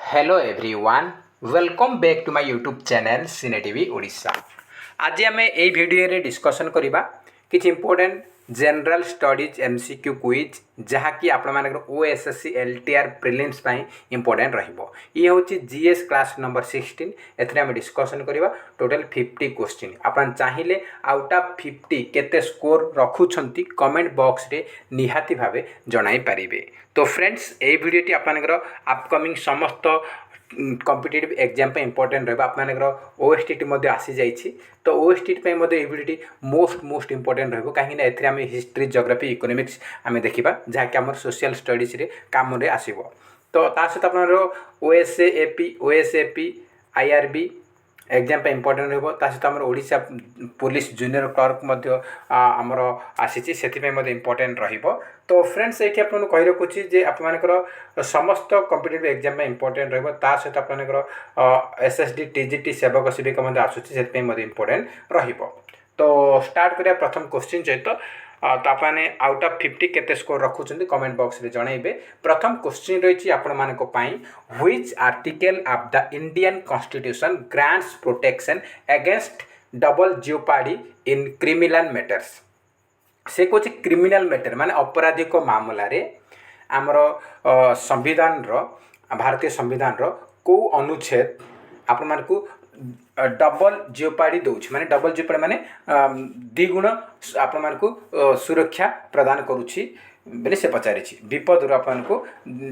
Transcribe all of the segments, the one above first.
Hello everyone welcome back to my YouTube channel cine TV Odisha. आज आम यही video discussion करवा किसी important general studies MCQ quiz जहाँकि आपण ओएसएससी एलटीआर प्रिलिम्स इंपोर्टेंट रहिबो। ये हूँ जीएस क्लास नंबर 16 एथरे आम डिस्कसन करवा टोटल 50 क्वेश्चन। आपन चाहिए आउट ऑफ 50 केते स्कोर रखुछंती कमेंट बॉक्स रे निहाती भावे जणाई पारिबे। तो फ्रेंड्स ये भिडियोटी आपनकर अपकमिंग समस्त कॉम्पिटिटिव एग्जाम पे इंपोर्टेंट रहा आपर ओएसटी आसी जाइए। तो ओएसटी ये भिडियोटी मोस्ट इंपोर्टेंट रहा कहीं आम हिस्ट्री जियोग्राफी इकोनॉमिक्स आम देखा जहाँकि आम सोशल स्टडीज रे काम आसब। तो सहित आप ओएसएपी आईआरबी एग्जाम पे इंपोर्टेंट रहा सहित आम ओडिशा पुलिस जूनियर क्लर्क आमर आसी से इंपोर्टेंट रहिबो। तो फ्रेंड्स ये आपको कही रखुच्छी जे आपर समस्त कॉम्पिटिटिव एग्जाम में इंपोर्टेंट रहा सहित आपर एसएसडी टीजीटी सेवक सेविका आसूसी से इंपोर्टेंट रहिबो। तो स्टार्ट करिया प्रथम क्वेश्चन सहित। तो आपने आउट ऑफ 50 केते स्कोर रखुछंती कमेंट बॉक्स रे जणाइबे। प्रथम क्वेश्चन रही आपण मानको पाई which article of the Indian constitution grants protection against double jeopardy in criminal matters. से कुछ क्रिमिनल मैटर माने अपराधिक मामला रे आमर संविधान रो भारतीय संविधान रो को अनुच्छेद आपण मानको डबल जियोपार्डी दौर माने डबल जियोपार्डी माने द्विगुण आपण मानको सुरक्षा प्रदान करुछि बेले से पचारि विपद आपको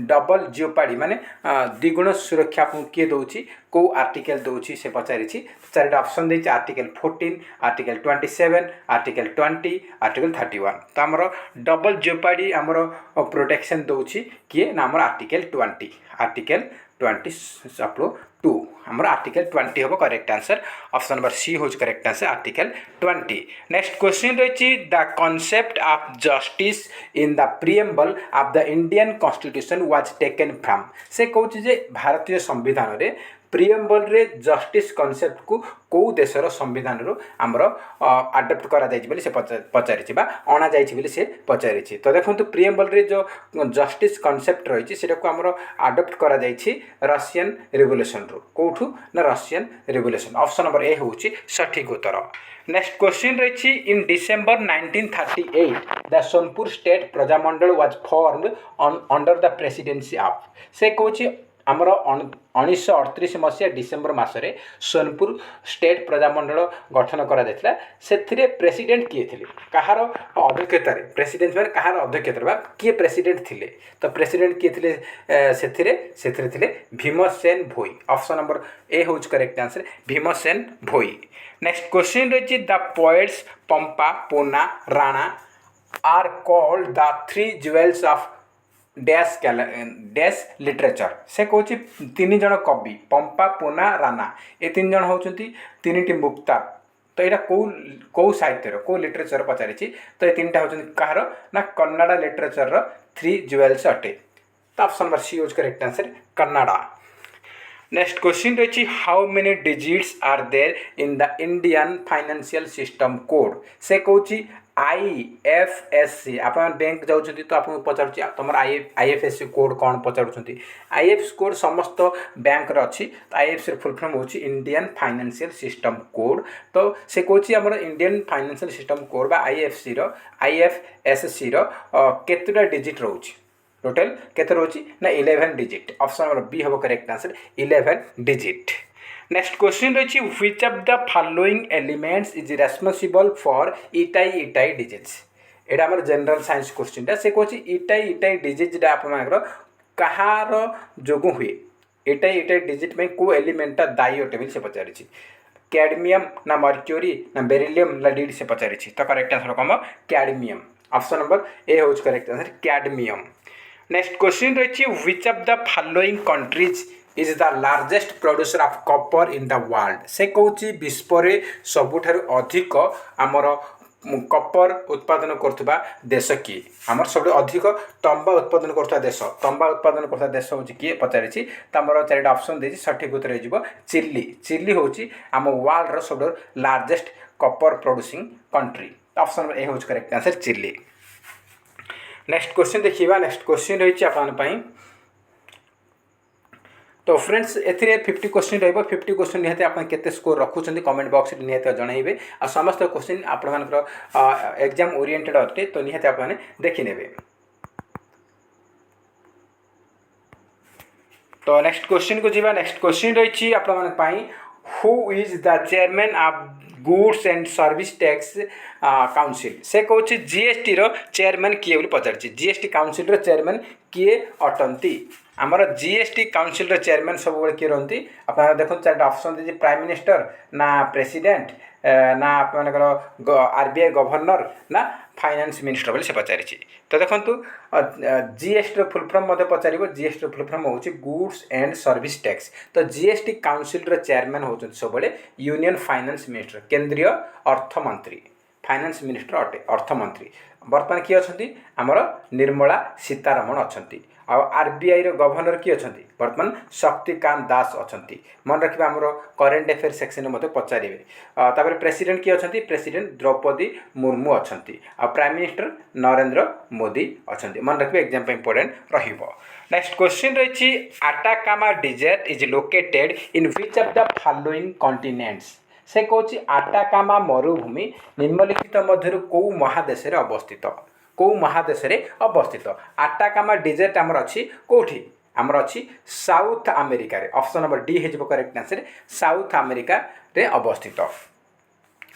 डबल जियोपार्डी माने द्विगुण सुरक्षा आपको किए दौची को आर्टिकल दौची से पचारि चारिटा ऑप्शन देछि आर्टिकल 14 आर्टिकल 27 आर्टिकल 20 आर्टिकल 31। तो आमर डबल जियोपार्डी आमर प्रोटेक्शन दौची किए ना आमर आर्टिकल 20 आर्टिकल 20 अपलो 2 आमर आर्टिकल 20 हम correct answer option number C हो correct answer article 20। Next question रही the concept of justice in the preamble of the Indian constitution was taken from. से कहूँ जे भारतीय संविधान रे प्रिएम्बल रे जस्टिस कॉन्सेप्ट को कौ देशर संविधान रो आमर अडप्ट करा जाइछि बोली से पचारि बा अणा जाइछि बोली से पचारि। तो देखो प्रिएम्बल रे जो जस्टिस कॉन्सेप्ट रही सेटा को आमर अडप्ट करा जाइछि रशियन रिवोल्यूशन रो कोठू ना Russian revolution option number A होछि सठिक उत्तर। नेक्स्ट क्वेश्चन रही in December 1938 the Sonpur state Prajamandal was formed under the presidency of. से कहूँ आमर 1938 मसीहा डिसेम्बर मसरे सोनपुर स्टेट प्रजामंडल गठन करा से प्रेसिडेंट किए थे कहार अध्यक्षता प्रेसिडेंट मैंने कहार अध्यक्षता किए प्रेसिडेंट थिले। तो प्रेसिडेंट किए थे से Bhimsen Bhoi option number A हूँ correct answer Bhimsen Bhoi. Next question रही the poets Pampa Ponna Ranna are called the three jewels of dash literature. से कहूँ तीन जन कवि पंपा पोना राणा ये तीन जन होती तीन मुक्ता। तो यहाँ कौ साहित्य कौ लिटरेचर पचारि। तो ये तीन होती कहार ना कन्नड़ा लिटरेचर 3 ज्वेल्स अटे। तो ऑप्शन नंबर सी यूज correct answer Kannada. Next question रही how many digits are there in the Indian financial system code. से कहूँ आईएफएससी आप बैंक जाऊँ तो आपको पचार तुम आईएफएससी कोड कौन पचार आईएफएस कोड समस्त बैंक अच्छी। आईएफएससी फुल फॉर्म हो इंडियन फाइनेंशियल सिस्टम कोड। तो से कहूँ आम Indian financial system code IFSC केतटा डिजिट रोचे टोटल केते रोची ना 11 डिजिट ऑप्शन नंबर बी हम correct answer 11 digit. Next question रही which of the following elements is responsible for itai disease. एटा हमर जनरल साइंस क्वेश्चन से कहूँ इटाई डिजीज आपर कहार जोगु हुए इटाई डिजिट में को एलिमेंटा दायी अटे से पचारि कैडमियम ना मर्क्यूरी ना बेरिलियम ना लीड से पचारि। तो करेक्ट आंसर कम कैडमियम ऑप्शन नंबर ए हूँ correct answer cadmium. Next question रही which of the following countries is the largest producer of copper in the world. से कहूँ विश्व में सबुठारु अधिक आमर कॉपर उत्पादन करथुबा देश किए आमर सब अधिक तंबा उत्पादन करथुबा देश हूँ किए पचारि। तो आमर 4टा ऑप्शन देछि सठिक उत्तर हो चिली। चिली हूँ आम वर्ल्ड रो सब largest copper producing country. Option number A हूँ correct answer Chile. Next question देखिए। नेक्स्ट क्वेश्चन रही आपन तो फ्रेंड्स एथिरे 50 क्वेश्चन रहिबो 50 क्वेश्चन निहाते आपण केते स्कोर रखुचंदी कमेंट बॉक्स रे निहाते जणाइबे आ समस्त क्वेश्चन आपण मानकर एग्जाम ओरिएंटेड अटे तो निहाते आपण देखि नेबे। तो नेक्स्ट क्वेश्चन को जीवा नेक्स्ट क्वेश्चन रही आपण पाई who is the chairman of goods and service tax council से कहूँ जीएसटी रो चेयरमैन किए बोली पचार जीएसटी काउंसिल रो चेयरमैन किए अटंती आमर जीएसटी काउंसिल रो चेयरमैन सब बड़े किए रही आप देखो चार ऑप्शन दे प्राइम मिनिस्टर ना प्रेसिडेंट ना आप आरबीआई गवर्नर ना फाइनेंस मिनिस्टर बोली से पचारि तो देखो जीएसटी फुल फॉर्म मत पचार जीएसटी फुल फॉर्म हूँ गुड्स एंड सर्विस टैक्स तो जीएसटी काउंसिल चेयरमैन होती सब यूनियन फाइनेंस मिनिस्टर केंद्रीय अर्थमंत्री फाइनेंस मिनिस्टर अटे अर्थमंत्री बर्तमान किए अच्छा आमर निर्मला सीतारमण अच्छा आरबीआई रो गवर्नर किए अच्छा बर्तमान शक्तिकांत दास अच्छा मन रखिए आमर करेन्ट अफेयर सेक्शन में पचारे तापर प्रेसिडेंट किए अच्छा प्रेसिडेंट द्रौपदी मुर्मू अच्छा आ प्राइम मिनिस्टर नरेंद्र मोदी अच्छा मन रखिए एग्जाम इंपोर्टेंट रहिबो। नेक्स्ट क्वेश्चन रही Atacama desert is located in which of the following continents से कहूँ आटाकामा मरुभूमि निम्नलिखित मध्य कौ महादेश अवस्थित कौ महादेश अवस्थित आटाकामा डेजर्ट आमर अच्छी कौटी आमर अच्छी साउथ अमेरिका रे ऑप्शन नंबर डी हो करेक्ट आंसर साउथ अमेरिका रे अवस्थित।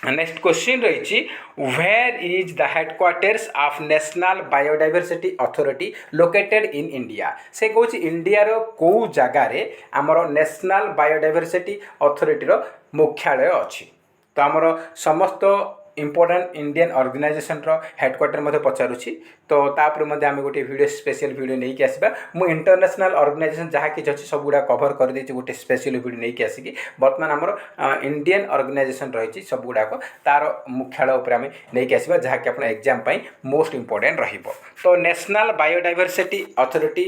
नेक्स्ट क्वेश्चन रही where is the headquarters of national biodiversity authority located in India से कहूँ इंडिया रो कौ जगार आमर नेशनल बायोडायवर्सिटी अथॉरिटी रो मुख्यालय अच्छी तो आमर समस्त इंपोर्टेंट इंडियन ऑर्गेनाइजेशन रो हेडक्वार्टर मते पचारुछि तो तापर मते आमे गोटे वीडियो स्पेशल वीडियो नै कि आसीबा मु इंटरनेशनल ऑर्गेनाइजेशन जहा कि अछि सब गुडा कवर कर दैछि गोटे स्पेशल वीडियो नै कि आसी वर्तमान हमर इंडियन ऑर्गेनाइजेशन रहिछि सब गुडा को तार मुख्यालय ऊपर आमे नै कि आसीबा जहा कि अपन एग्जाम पई मोस्ट इंपोर्टेंट रहिबो। तो national biodiversity authority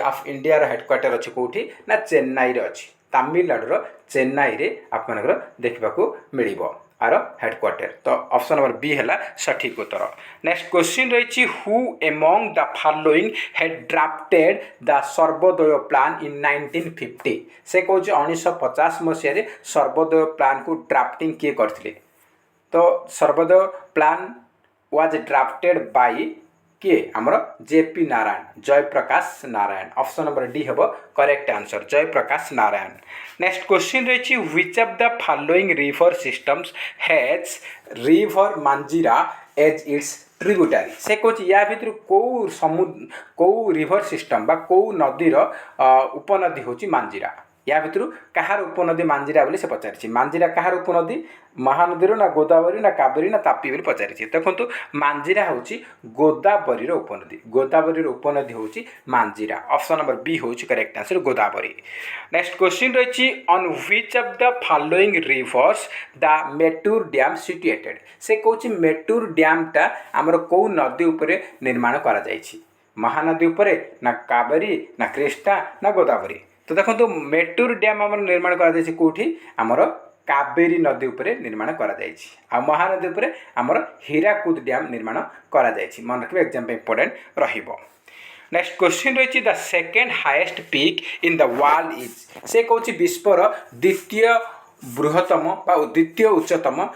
of India रो हेडक्वार्टर अछि कोठी ना चेन्नई रे अछि तमिलनाडु रो चेन्नई रे आपनकर देखबाको मिलिबो आर हेडक्वार्टर तो ऑप्शन नंबर बी है सठिक उत्तर। नेक्स्ट क्वेश्चन रही who among the following had drafted the Sarvodaya plan in 1950 से कहूँ 1950 मसीह सर्वोदय प्लान को ड्राफ्टिंग किए करथिले तो Sarvodaya plan was drafted by किए आमर JP Narayan Jayaprakash Narayan option number D हम correct answer Jayaprakash Narayan. Next question रही which of the following river systems has river मांजीरा as it's tributary से कहूँ या भितर कौ समुद्र कौ रिवर सिस्टम बा कौ नदीर उपनदी हूँ मांजीरा या भितर कहार उपनदी मांजीरा बोली से पचारि मांजीरा कहार उपनदी महानदी ना गोदावरी ना कावेरी ना तापी बोली पचारि देखो मांजीरा हूँ गोदावरी उपनदी हूँ मांजीरा ऑप्शन नंबर बी हूँ correct answer Godavari. Next question रही on which of the following rivers the Mettur dam situated से कहूँ मेटूर डैम टा आमर कौ नदी उपरे निर्माण करा जायछि महानदी उपरे ना कावेरी ना कृष्णा ना गोदावरी तो देखो मेटूर डैम आमर निर्माण करा कौटी आमर कावेरी नदी उपरे निर्माण करा आ महानदी उपरे आमर हीराकुद डैम निर्माण करा मन रखिए एग्जाम इंपोर्टेंट रहिबो। नेक्स्ट क्वेश्चन रही the second highest peak in the world is से कहूँ विश्वर द्वितीय बृहत्तम द्वितीय उच्चतम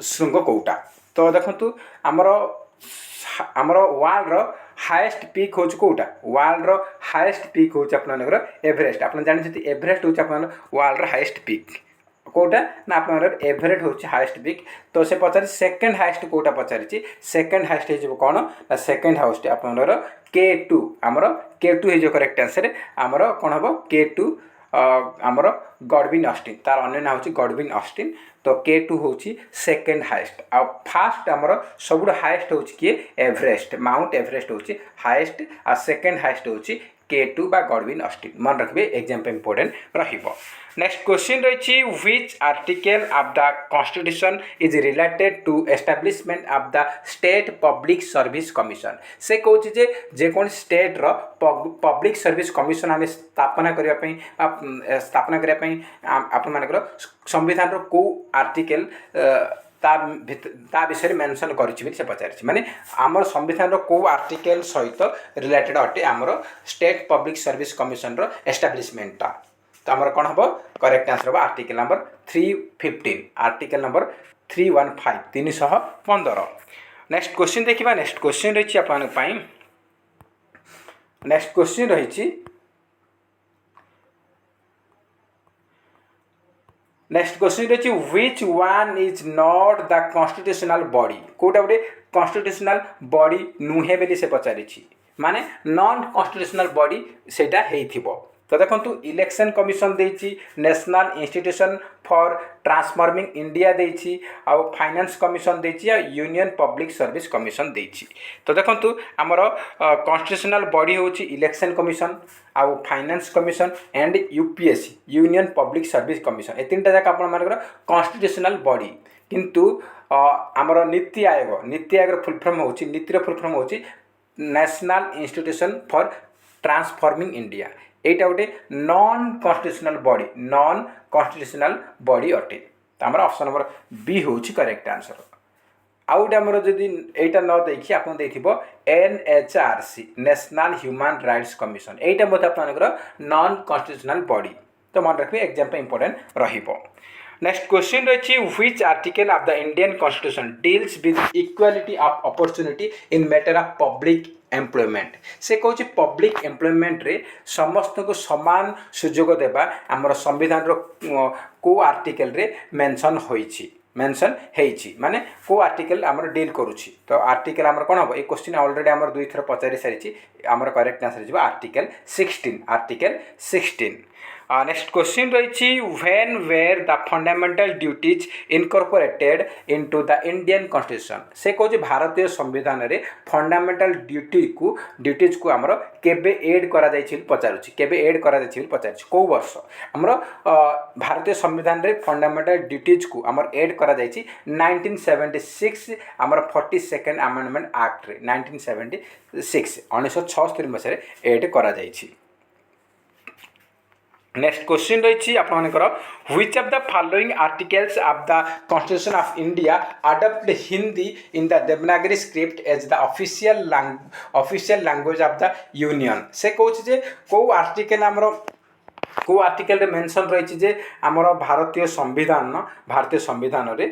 शृंग कौटा तो देखो आमर वर्ल्ड हाईएस्ट पीक हूँ कौटा वर्ल्ड हाईएस्ट पीक हूँ आपनकर एवरेस्ट आप जानते एवरेस्ट हूँ आप वर्ल्ड हाईएस्ट पीक कौटा ना आप एवरेस्ट हूँ हाईएस्ट पीक तो से पचार सेकेंड हाईएस्ट कौटा पचारि सेकेंड हाईएस्ट हो कौन ना सेकेंड हाईएस्ट आपनकर K2 आमर K2 हो करेक्ट आंसर आमर कौन हम K2 आमर गॉडविन ऑस्टिन तार अन्य ना हूँ गॉडविन ऑस्टिन तो K2 हूँ सेकेंड हाईएस्ट आ फास्ट आमर सब हाईएस्ट हूँ किए एवरेस्ट माउंट एवरेस्ट हूँ हाईएस्ट आ सेकेंड हाईएस्ट हूँ K2 बा गॉडविन ऑस्टिन मन रखिए एग्जाम इंपोर्टेंट रहिबो। नेक्स्ट क्वेश्चन रही which article of the constitution is related to establishment of the state public service commission से कहूँ जे कौन स्टेट रो पब्लिक सर्विस कमिशन आम स्थापना करने आप संविधान रो को आर्टिकल ता विषय मेंशन करुच्ची से पचारि माने आमर संविधान को आर्टिकल सहित रिलेटेड अटे आमर स्टेट पब्लिक सर्विस कमिशन रो एस्टाब्लिशमेंट तो आमर कौन हम करेक्ट आंसर हम article number 315 article number 315 315। Next question देखिबा नेक्स्ट क्वेश्चन रही आपन पाई नेक्स्ट क्वेश्चन रही नेक्स्ट क्वेश्चन रही which one is not the constitutional body कोटा गोटे कॉन्स्टिट्यूशनल बॉडी नुहे बेली से पचारि माने नॉन कॉन्स्टिट्यूशनल बॉडी सेटा हेइथिबो तो देखो इलेक्शन कमिशन देछि national institution for transforming India देछि आउ फाइनेंस कमिशन देछि यूनियन पब्लिक सर्विस कमिशन देछि तो देखो आमर कॉन्स्टिट्यूशनल बॉडी होछि इलेक्शन कमिशन आउ finance commission and UPSC union public service commission ए तीन जाक आपण मानकर कॉन्स्टिट्यूशनल बॉडी किंतु आमर नीति आयोग फुल फॉर्म होछि नीतिर फुल फॉर्म होछि national institution for transforming India एटा गोटे नॉन कॉन्स्टिट्यूशनल बॉडी अटे तो आमर ऑप्शन नंबर बी होछि करेक्ट आंसर आउ गोटे आमर जदि एटा न देखि आपन देथिबो NHRC national human rights commission एटा मते आपनकर नॉन कॉन्स्टिट्यूशनल बॉडी तो मन रखबे एग्जाम पे इंपोर्टेंट रहिबो। नेक्स्ट क्वेश्चन रही which article of the Indian constitution deals with equality of opportunity in matter of public employment से कहूँ पब्लिक एम्प्लॉयमेंट रे समस्त को समान सुजोग देबा आमर संविधान रो को आर्टिकल रे मेंशन होईछि मेंशन हेइछि माने को आर्टिकल आमर डील करूछि तो आर्टिकल आमर कोन हो ए क्वेश्चन ऑलरेडी आमर दुई थर पचारि सारिछि आमर करेक्ट आंसर जिबा आर्टिकल 16 नेक्स्ट क्वेश्चन रही when were the fundamental duties incorporated into the Indian constitution से कहूँ भारतीय संविधान रे फंडामेंटल ड्यूटीज को आमर केबे ऐड करा जाइछि पचारुछि केबे ऐड करा जाइछि पचारुछि को वर्ष आमर भारतीय संविधान रे फंडामेंटल ड्यूटीज को आमर ऐड करा जाइछि 1976 आमर 42nd अमेंडमेंट एक्ट रे 1976 मसीह ऐड करा जाइछि। नेक्स्ट क्वेश्चन रही आपनकर which of the following articles of the constitution of India adopt Hindi in the Devanagari script as the official language of the union से कहूँ जे को आर्टिकल आमर को आर्टिकल रे मेंशन रही जे आमर भारतीय संविधान रे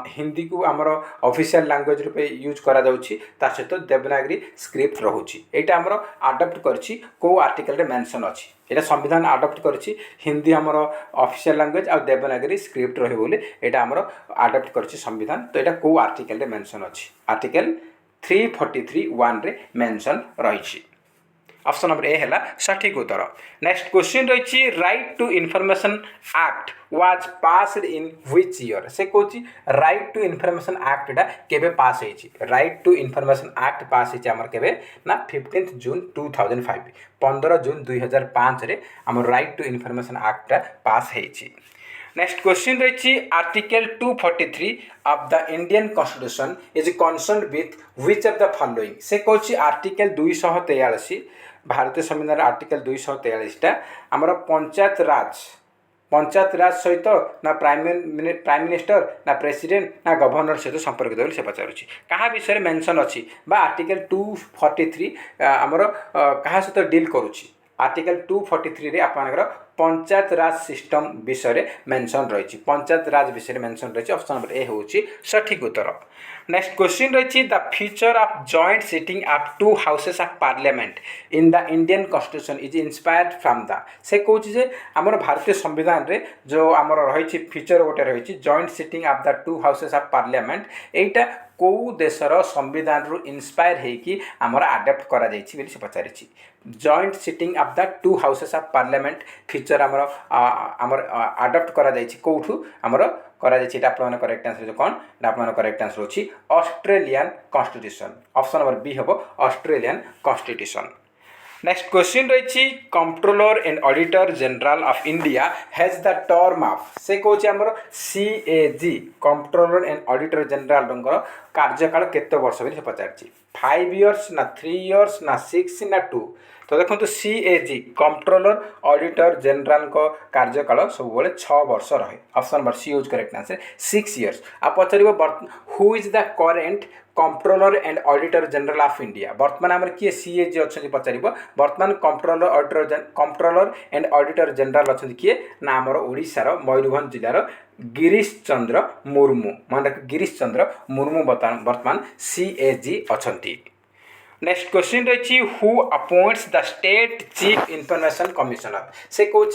हिंदी को आमर ऑफिशियल लैंग्वेज रूपे यूज करा जाउछि ता सहित देवनागरी स्क्रिप्ट रहउछि एटा आमर अडॉप्ट करछि को आर्टिकल रे मेंशन अछि एटा संविधान अडॉप्ट करछि हिंदी आमर ऑफिशियल लैंग्वेज और देवनागरी स्क्रिप्ट रहे बोले एटा आमर अडॉप्ट करछि संविधान तो एटा को आर्टिकल रे मेंशन अछि आर्टिकल 343(1) रे मेंशन रहिछि ऑप्शन नंबर ए है सठिक उत्तर। नेक्स्ट क्वेश्चन रही right to information act was passed in which year से कहूँ राइट टू इनफॉरमेशन एक्ट टा केबे पास होइछि right to information act pass होइछि हमर केबे ना 15 जून 2005 15 जून 2005 रे हमर राइट टू इनफॉरमेशन एक्ट टा पास होइछि। नेक्स्ट क्वेश्चन रही article 243 of the Indian constitution is concerned with which of the following से कहूँ आर्टिकल 243 भारतीय संविधान आर्टिकल 243 टा आमर पंचायत राज सहित ना प्राइम मिनिस्टर ना प्रेसिडेंट ना गवर्नर सहित संपर्कित बोली से पचारुछि कहा विषय मेंशन अछि बा आर्टिकल 243 आमर कहा सहित डील करूछि आर्टिकल 243 रे आपनकर पंचायत राज सिस्टम विषय मेंशन रही पंचायत राज विषय मेंशन रही ऑप्शन नंबर ए होछि सठिक उत्तर। नेक्स्ट क्वेश्चन रही the feature of joint sitting of to houses of parliament in the Indian constitution is inspired from the से कहूँ जे आमर भारतीय संविधान रे जो आमर रही फीचर गोटे रही joint sitting of the two houses of parliament एटा को देशर संविधान रु इंस्पायर होगी आमर अडॉप्ट करा जाइछि बोली से पचारिछि joint sitting of the two houses of parliament feature आमर अडॉप्ट करा जाइछि कोठु आमर करा जाइछि एटा आपन करेक्ट आंसर जो कोन आपन करेक्ट आंसर होछि Australian constitution option number B हबो ऑस्ट्रेलियन कॉन्स्टिट्यूशन। नेक्स्ट क्वेश्चन रही controller and auditor general of India has the term of से कहूँ आमर CAG controller and auditor general कार्यकाल केते वर्ष बोली पचार 5 इयर्स ना 3 इयर्स ना 6 ना 2। तो देखो सीएजी कंट्रोलर ऑडिटर जनरल को कार्यकाल सब 6 वर्ष रहे। Option number C is correct answer 6 years. आप पचार who is the current controller and auditor general of India. बर्तमान आम किए सीएजी अच्छा पचार बर्तमान कंट्रोलर एंड ऑडिटर जनरल अच्छा किए ना आमर ओडिशार मयूरभंज जिलार गिरीश चंद्र मुर्मू। मन रख गिरीश चंद्र मुर्मू बर्तमान सीएजी अच्छा। नेक्स्ट क्वेश्चन रही who appoints the state chief information commissioner. से कौन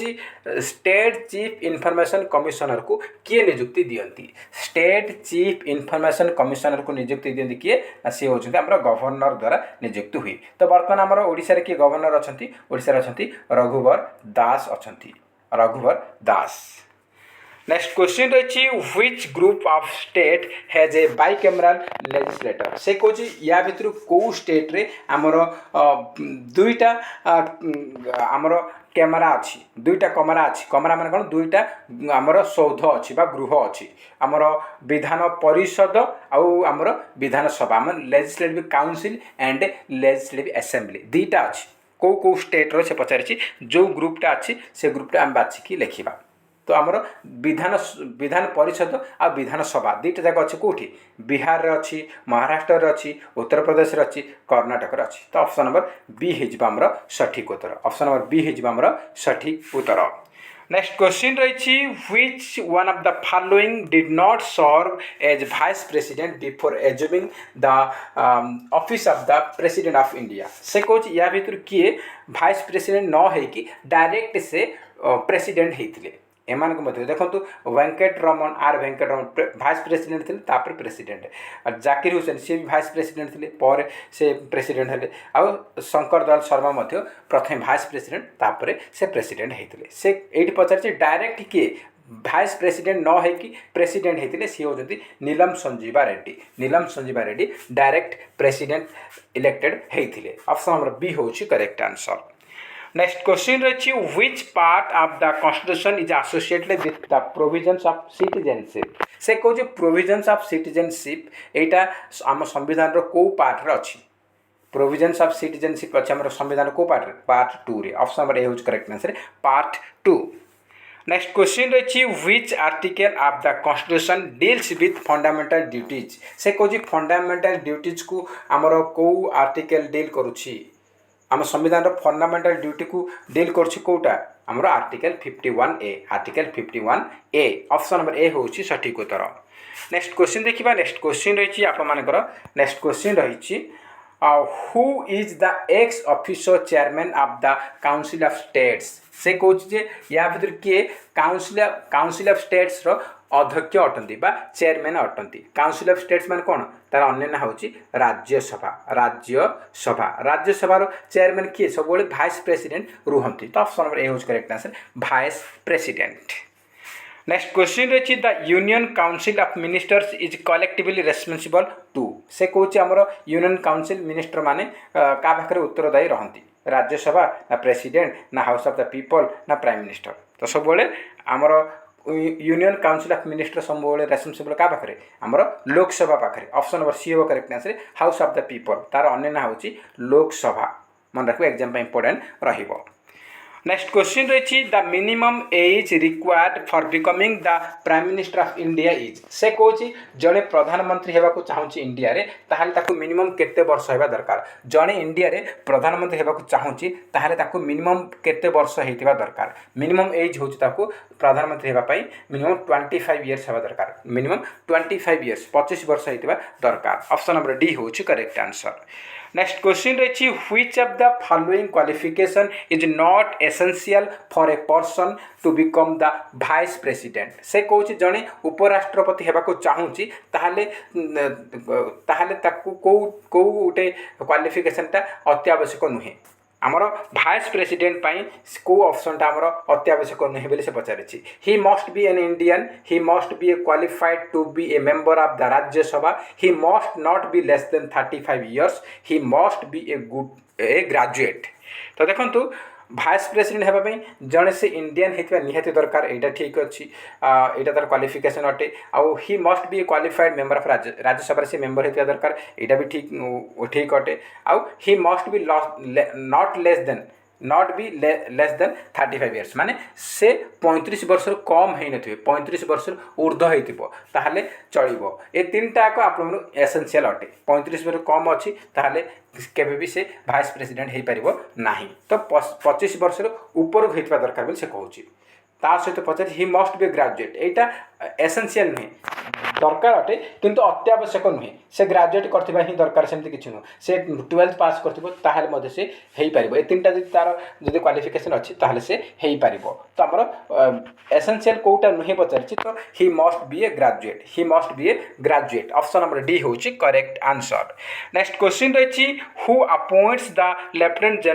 स्टेट चीफ इनफॉरमेशन कमिशनर को किए नियुक्ति दियंती। स्टेट चीफ इनफॉरमेशन कमिशनर को नियुक्ति दियंती किए सी होचंती हमर गवर्नर द्वारा नियुक्ति हुई। तो बर्तमान हमर ओडिसा रे किए गवर्नर अछंती ओडिसा रे अछंती रघुवर दास अछंती रघुवर दास। नेक्स्ट क्वेश्चन रही which group of state has a bicameral legislator. से कौन या भितर कौ स्टेट रे आमर दुईटा आमर कैमरा अच्छी दुईटा कमरा अच्छी कमरा मान कौन दुईटा आमर सौध अच्छी बा गृह अच्छी आमर विधान परिषद आमर विधानसभा आम legislative council and legislative assembly दुईटा अच्छी कौ कौ स्टेट रो से पचारि जो ग्रुपटा अच्छी से ग्रुपटा आम बाछिकी लिखा। तो आमर विधान परिषद आ विधानसभा दुईटा जाक अच्छी कौटी बिहार अच्छी महाराष्ट्र अच्छी उत्तर प्रदेश अच्छी कर्णाटक अच्छी। तो ऑप्शन नंबर बी होमर सठिक उत्तर। ऑप्शन नंबर बी होमर सठिक उत्तर। नेक्स्ट क्वेश्चन रही which one of the following did not serve as vice president before assuming the office of the president of India. से कौन या भितर किए वाइस प्रेसिडेंट न होइकी डायरेक्ट से प्रेसिडेंट होते एमान मध्य देखो Venkataraman R Venkataraman vice president थे तापर प्रेसिडेंट जाकिर हुसैन सी भी भाइस प्रेसिडेंट थे पर से प्रेसिडेंट हेले आउ शंकर दयाल शर्मा मध्य प्रथम भाइस प्रेसिडेंट तापर से प्रेसिडेंट होते से ये पचार डायरेक्ट किए भाइस प्रेसिडेंट न होइकी प्रेसिडेंट होते सी होती Neelam Sanjiva Reddy. Neelam Sanjiva Reddy direct president elected होते। ऑप्शन नंबर बी हूँ करेक्ट आंसर। नेक्स्ट क्वेश्चन रही which part of the constitution is associated with the provisions of citizenship. से कौन प्रोविजन्स ऑफ सिटीजनशिप यहाँ आम संविधान कौ पार्ट अच्छी प्रोविजन्स ऑफ सिटीजनशिप अच्छी आम संविधान कौ पार्ट 2 रे। ऑप्शन नंबर ए हूँ correct answer part 2। Next question रही which article of the constitution deals with fundamental duties. से कौन फंडामेंटल ड्यूटीज को आमर कौ आर्टिकल डील करुच्छी आम संविधान फंडामेंटल ड्यूटी को डील करोटा आमर article 51A article 51A। Option number A हूँ सठिक उत्तर। नेक्स्ट क्वेश्चन देखा। नेक्स्ट क्वेश्चन रही आपर नेक्स्ट क्वेश्चन रही who is the x officer chairman of the council of states. से कौन या भितर किए काउंसिल ऑफ स्टेट्स रो अध्यक्ष अटंती बा चेयरमैन अटंती। काउंसिल ऑफ स्टेट्स मान कौन तार अन्य ना हूँ राज्यसभा। राज्यसभा राज्यसभा चेयरमैन किए सब भाइस प्रेसिडेंट रुहंती। तो ऑप्शन नंबर ए हूँ correct answer vice president. Next question रही the union council of ministers is collectively responsible to. से कौन आमर यूनियन काउंसिल मिनिस्टर माने क्या पाखे उत्तरदायी रहती राज्यसभा ना प्रेसिडेंट ना हाउस ऑफ द पीपल ना प्राइम मिनिस्टर। तो सब आमर यूनियन काउंसिल ऑफ मिनिस्टर सब रेस्पॉन्सिबल क्या पाखे आमर लोकसभा पाखे। ऑप्शन नंबर सी हो correct answer house of the people तार अन्य ना हूँ लोकसभा। मन रखो एग्जाम इंपोर्टेंट रहिबो। नेक्स्ट क्वेश्चन रही the minimum age required for becoming the prime minister of India is. से कौन जड़े प्रधानमंत्री होगा चाहूँगी इंडिया रे ताहले ताकू मिनिमम केते वर्ष होगा दरकार। जड़े इंडिया रे प्रधानमंत्री होगा चाहूँगी ताहले ताकू मिनिमम केते वर्ष होगा दरकार। मिनिमम एज हूँ ताकू प्रधानमंत्री होगापाई मिनिमम 25 इयर्स होगा दरकार। मिनिमम 25 इयर्स 25 वर्ष होगा दरकार। ऑप्शन नंबर डी हूँ करेक्ट आंसर। नेक्स्ट क्वेश्चन रही which of the following qualification is not essential for a person to become the vice president. से कौन जड़े उपराष्ट्रपति होगा चाहूँगी ताहले ताकू कौ गोटे क्वालिफिकेशनटा अत्यावश्यक नुहे। आमर भाइस प्रेसिडेंट को ऑप्शनटा आमर अत्यावश्यक नुहे बोली से पचारि। He must be an Indian he must be a qualified to be a member of the Rajya Sabha he must not be less than 35 years he must be a graduate. तो देखो भाइस प्रेसिडेंट होगापी जड़े से इंडियन होता निहाती दरकार यहाँ ठीक अच्छी यहाँ तार क्वालिफिकेशन अटे आउ ही must B qualified member of Rajya Sabha से मेंबर होता दरकार यहाँ भी ठीक अटे आउ ही must B not be less than 35 years माने से 35 वर्ष कम है नथिबे 35 वर्ष ऊर्ध्व होइतिबो ताहले चलिबो ए तीनटा को आपन एसेंशियल अटे 35 वर्ष कम अछि ताहले केबे भी से वाइस प्रेसिडेंट हो पारिबो नाही तो 25 वर्ष ऊपर होइतबा दरकार बोली से कहूची ता सहित पचार ही मस्ट बी ग्रेजुएट यहाँ एसेंशियल नुहे दरकार अटे किंतु अत्यावश्यक नुहे से ग्रेजुएट करथिबा ही दरकार सेमती किछि नु से 12th पास करथिबो ताहाले मध्ये से हेई पारिबो ए तीनटा जदि तार जदि क्वालिफिकेशन अछि ताहाले से हेई पारिबो तो हमर एसेंशियल कोटा नुहे पचारछि तो he must be a graduate option number D होछि करेक्ट आंसर नेक्स्ट क्वेश्चन रहिछि who appoints the lieutenant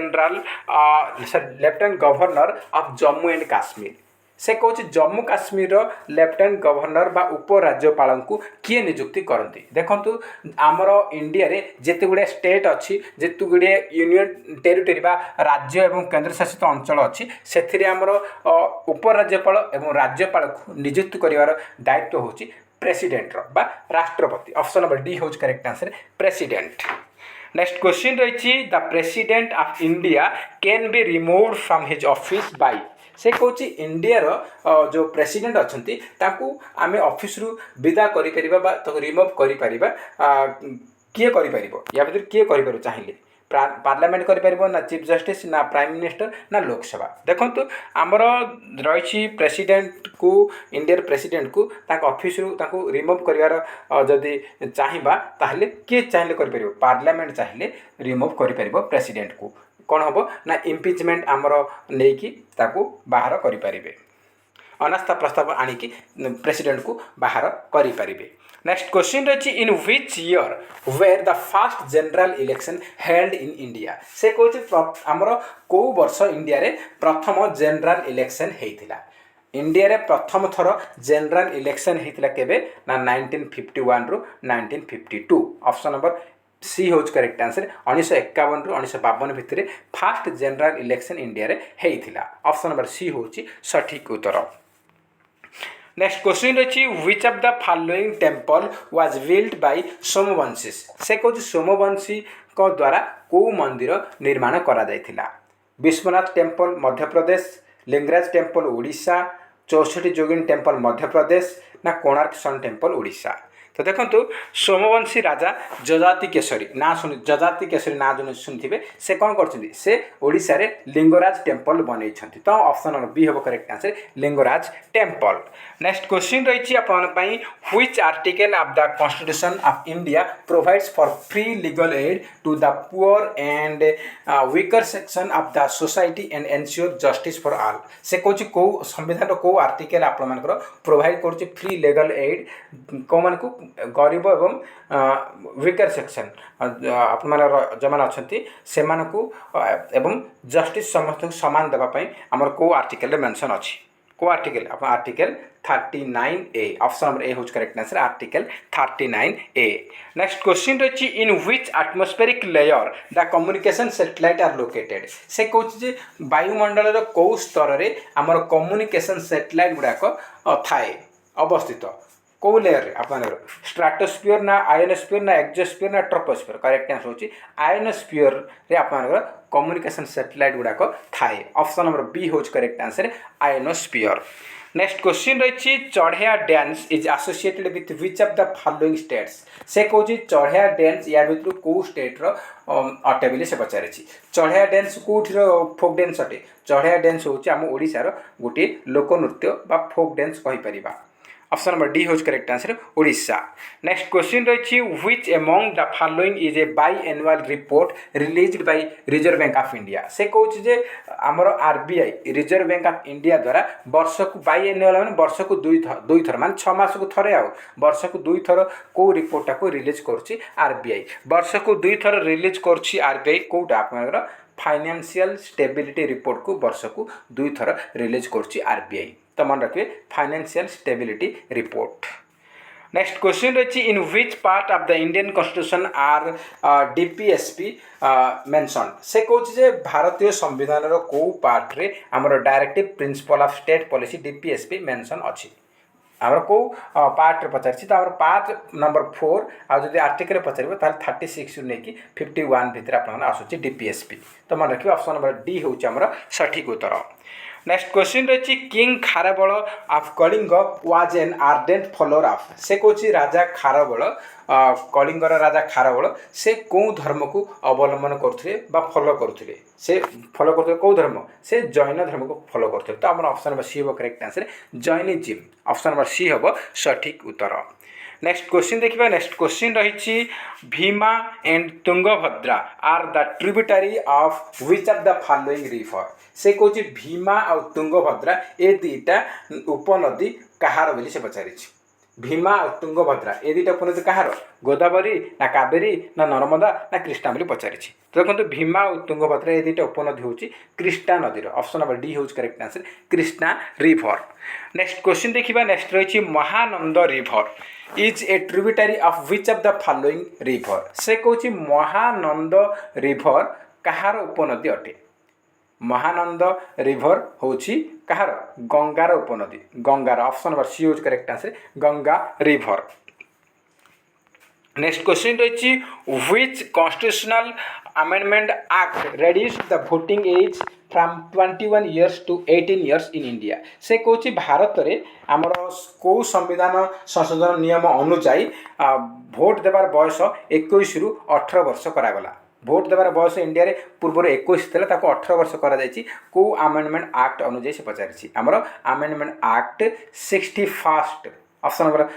governor of Jammu and Kashmir से कौच जम्मू काश्मीर लेफ्टिनेंट गवर्नर बा उपराज्यपाल को किए नियुक्ति करती देखु आमर इंडिया रे जिते गुड़े स्टेट अच्छी जिते गुड़े यूनियन टेरिटोरी बा राज्य एवं केंद्र शासित अंचल अच्छी से आमर उपराज्यपाल एवं राज्यपाल को नियुक्ति कर दायित्व होची प्रेसिडेंट बा राष्ट्रपति ऑप्शन नंबर डी होच correct answer president next question रही the president of India can be removed from his office by से कौच इंडिया जो प्रेसिडेंट अच्छा आम ऑफिस रु विदा कर रिमूव कर किए कर या भर किए कर चाहिए पार्लियामेंट कर ना चीफ जस्टिस ना प्राइम मिनिस्टर ना लोकसभा देखो आमर रही प्रेसिडेंट को इंडिया प्रेसिडेंट को ऑफिस रु रिमूव कर जदि चाहिए ताहले किए चाहिए कर पार्लियामेंट चाहिए रिमूव कर प्रेसिडेंट को कौन हम ना इम्पिचमेंट आमर नहीं बाहर करें अनास्था प्रस्ताव आणिकी प्रेसिडेंट को बाहर करें नेक्स्ट क्वेश्चन रही in which year were the first general election held in India से कौन आमर कौ वर्ष इंडिया रे प्रथम जनरल इलेक्शन होता इंडिया रे प्रथम थर जनरल इलेक्शन होता केबे ना 1951 रु 1952 ऑप्शन नंबर सी होच करेक्ट आंसर 1951 रु 1952 भितर फास्ट जनरल इलेक्शन इंडिया रे हेइथिला ऑप्शन नंबर सी होची सठिक उत्तर नेक्स्ट क्वेश्चन रही which of the following temple was built by Somvanshi से कौन सोमवंशी को द्वारा को मंदिर निर्माण करा जायथिला विश्वनाथ टेम्पल मध्य प्रदेश लिंगराज टेम्पल ओडिशा 64 जोगिनी टेम्पल मध्य प्रदेश ना कोणार्क सन टेम्पल ओडिशा तो देखो सोमवंशी राजा जजाति केशरी ना जजाति केशरी ना जो शुणिथे से कौन कर से ओडिशा रे लिंगराज टेम्पल बनई तो ऑप्शन नंबर बी हम correct answer Lingaraj temple next question रही which article of the constitution of India provides for free legal aid to the poor and weaker section of the society and ensure justice for all से कौन कौ संविधान कौ article आपण provide कर free legal add कौ मान को गरीब एवं वीकर सेक्शन जो मैंने अच्छा से एवं जस्टिस समस्त सामान देवाई आमर को आर्टिकल मेंशन अच्छी को article article 39A option number A होच correct answer article 39A next question रही in which atmospheric layer the communication satellite are located से कौन वायुमंडल कौ स्तर रे आमर कम्युनिकेशन सैटेलाइट गुड़ाक थाए अवस्थित कौ लेयर आप स्ट्राटोस्फीयर ना आयोनोस्फीयर ना एक्सोस्फीयर ना ट्रोपोस्फीयर करेक्ट आंसर होची आयोनोस्फीयर रे आप कम्युनिकेशन सैटेलाइट गुड़ाक थाए ऑप्शन नंबर बी होच correct answer ionosphere next question रही चढ़िया dance is associated with which of the following states से कौन चढ़िया डांस या भर कौ स्टेट अटे बोली से पचारे चढ़िया डांस कौटर फोक डांस अटे चढ़िया डांस हूँ आम ओडिशार गोटे लोकनृत्य बा फोक डांस कहीपर ऑप्शन नंबर डी होच correct answer Odisha next question रही which among the following is a biannual report released by reserve bank of India से कौन जे आमर RBI reserve bank of India द्वारा वर्ष को बाई एनुअल मान वर्ष को दुई थर मान 6 मास को थरे आउ वर्ष को दुई थर को रिपोर्टा को रिलीज करुच्ची आरबीआई वर्ष को दुई थर रिलीज करुच्ची आरबीआई कौटा आप फाइनेंशियल स्टेबिलिटी रिपोर्ट को वर्ष को दुई थर रिलीज करुच्ची आरबीआई तो मन रखिए financial stability report next question रही in which part of the Indian constitution are DPSP mention से कहूँ जे भारतीय संविधान रो को पार्ट रे हमर directive principle of state policy DPSP mention अछि आमर को पार्ट रे पचार तो पार्ट नंबर 4 आ जदि आर्टिकल पचार ताल 36 नहीं 51 भितर आप आसूँ डीपीएसपी तो मन रखिए ऑप्शन नंबर डी हूँ आमर सठिक उत्तर नेक्स्ट क्वेश्चन रही king Kharavela of Kalinga was an ardent follower of से कहूँ राजा खारबल कलिंगर राजा खारबल से कौ धर्म को अवलंबन करुले फॉलो करुले से फॉलो करते कौ धर्म से जैन धर्म को फॉलो करते तो आम ऑप्शन नंबर सी हम correct answer Jainism option number C हम सठिक उत्तर नेक्स्ट क्वेश्चन देखिए नेक्स्ट क्वेश्चन रही Bhima and Tungabhadra are the tributary of which of the following river से कहूँ भीमा और तुंगभद्रा ये दुईटा उपनदी कहार बोली से पचारि भीमा और तुंगभद्रा ये दुईटा उपनदी कहार गोदावरी ना कावेरी ना नर्मदा ना कृष्णा बोली पचारि तो देखो भीमा और तुंगभद्रा ये दुईटा उपनदी हूँ कृष्णा नदीर ऑप्शन नंबर डी हूँ correct answer Krishna river next question देखिए नेक्स्ट रही Mahanand river is a tributary of which of the following river से कहूँ महानंद रिवर कहार उपनदी अटे महानंद रिवर होची कहार गंगार उपनदी गंगार ऑप्शन नंबर सी यूज correct answer Ganga river next question रही which constitutional amendment act reduce the voting age from 21 years to 18 years in India से कहूँ भारत में आमर कौ संविधान संशोधन नियम अनुजाई भोट देवार बयस 21 रु 18 वर्ष करागला भोट देवार बयस इंडिया रे पूर्व 21 था 18 वर्ष करा कौ आमेंडमेंट एक्ट अनुजाई से पचारि आमर amendment act 61 option number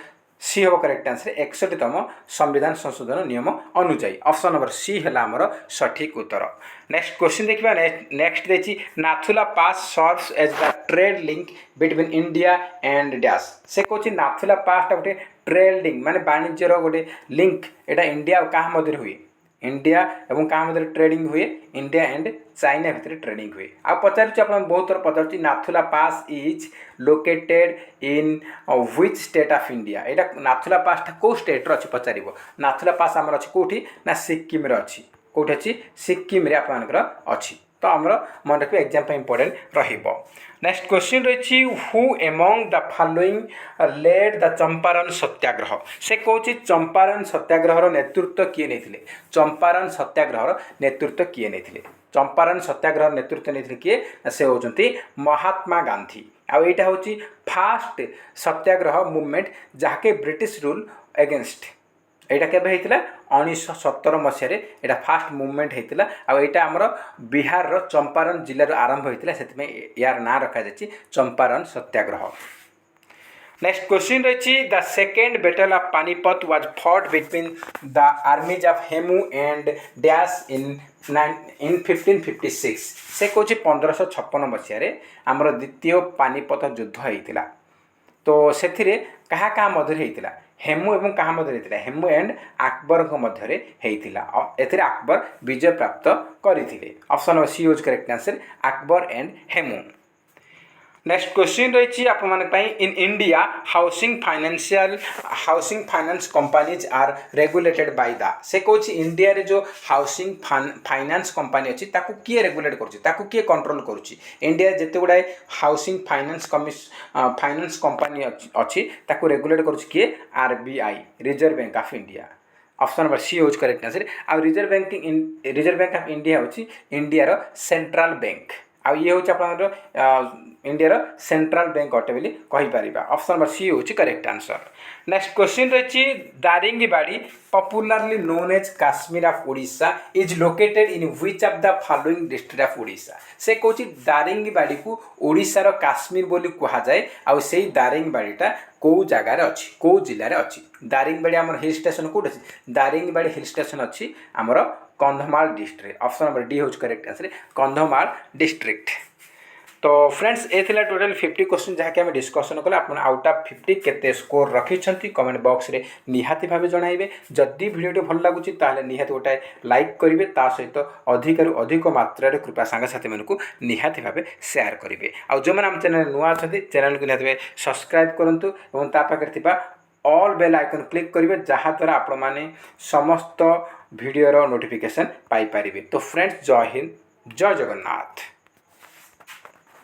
C हम करेक्ट आंसर 61तम संविधान संशोधन नियम अनुजाई ऑप्शन नंबर सी है आमर सठिक उत्तर नेक्स्ट क्वेश्चन देखिए नेक्स्ट देखिए Nathula pass serves as the trade link between India and dash से कहूँ नाथुला पास गोटे ट्रेड लिंक माने वाणिज्यर गोटे लिंक एटा इंडिया और क्या मध्य हुए इंडिया एवं क्या मध्य ट्रेडिंग हुए इंडिया एंड चाइना भितर ट्रेडिंग हुए आ पचार बहुत थर पचार Nathula pass is located in which state of India यहाँ नाथुला पासटा कौ स्टेट अच्छी पचार नाथुला पास आमर अच्छी कौटी ना सिक्किम अच्छी कौटी अच्छी सिक्किम आपर अच्छी तो आमर मन रखिए एग्जाम इंपोर्टेंट रहिबो नेक्स्ट क्वेश्चन रही who among the following led the Champaran Satyagraha से कहूँ चंपारण सत्याग्रह नेतृत्व किए नहीं चंपारण सत्याग्रह नेतृत्व किए नहीं चंपारण सत्याग्रह नेतृत्व नहीं किए से होती महात्मा गांधी आईटा हूँ फास्ट सत्याग्रह मूवमेंट जहाँके ब्रिटिश रूल एगेन्स्ट यहाँ केवे होता 1917 मसीह यहाँ फास्ट मुवमेंट होता आईटा आमर बिहार चंपारण जिलार आरंभ होता से यार ना रखा चंपारण सत्याग्रह नेक्स्ट क्वेश्चन रही the second battle of Panipat was fought between the armies of Hemu and dash in 1556 से कहूँ 1556 मसीह आमर द्वितीय पानीपत युद्ध होता तो से क्या मध्य होता हेमू एवं क्या मध्य होता हेमू एंड अकबर मध्य होता अकबर विजय प्राप्त करते ऑप्शन नंबर सी यूज correct answer Akbar and Hemu next question रही in India housing finance companies are regulated by the से कहूँ इंडिया रे जो हाउसिंग फाइनेंस कंपनी अच्छी किए रेगुलेट करुच्ची किए कंट्रोल करुच्ची इंडिया जिते गुड़ाए हाउसिंग फाइनेंस कंपनी अच्छी रेगुलेट करुच्ची किए RBI reserve bank of India option number C यूज करेक्ट आंसर आ रिजर्व बैंक ऑफ इंडिया हूँ इंडिया सेंट्रल बैंक आ ये हूँ आप इंडिया सेंट्रल बैंक अटे बोली कहीपर ऑप्शन नंबर सी हूँ करेक्ट आंसर नेक्स्ट क्वेश्चन रही Daringbadi popularly known as Kashmir of Odisha is located in which of the following district of Odisha से कहूँ दारिंगबाड़ी को ओडिशार काश्मीर बोली कहुए आ से दारिंगबाड़ीटा कौ जगार अच्छी कौ जिले अच्छी दारिंगबाड़ी आम हिल स्टेशन कौट अच्छी दारिंगबाड़ी हिल स्टेशन अच्छी आमर Kandhamal district option number D हूँ करेक्ट आंसर कंधमाल डिस्ट्रिक्ट तो फ्रेंड्स ये टोटल 50 क्वेश्चन जहाँकि आम डिस्कसन कले आप आउट ऑफ 50 केते स्कोर रखिंट कमेंट बॉक्स रे निहाती भाव जनइबे जदि वीडियो भल लगुच निहाती गोटाए लाइक करेंगे ता सहित अधिकरू अधिक मात्रा कृपा सांगसाथी मानक निहाती भाव सेयार करेंगे आउ जो आम चैनल नुआ अच्छा चैनल को निहाती सब्सक्राइब करूँ और पाखे ऑल बेल आइकन क्लिक करेंगे जहाँद्वारा आपण मैंने समस्त भिडर नोटिफिकेशन पाइपर। तो फ्रेंड्स जय हिंद, जय जगन्नाथ।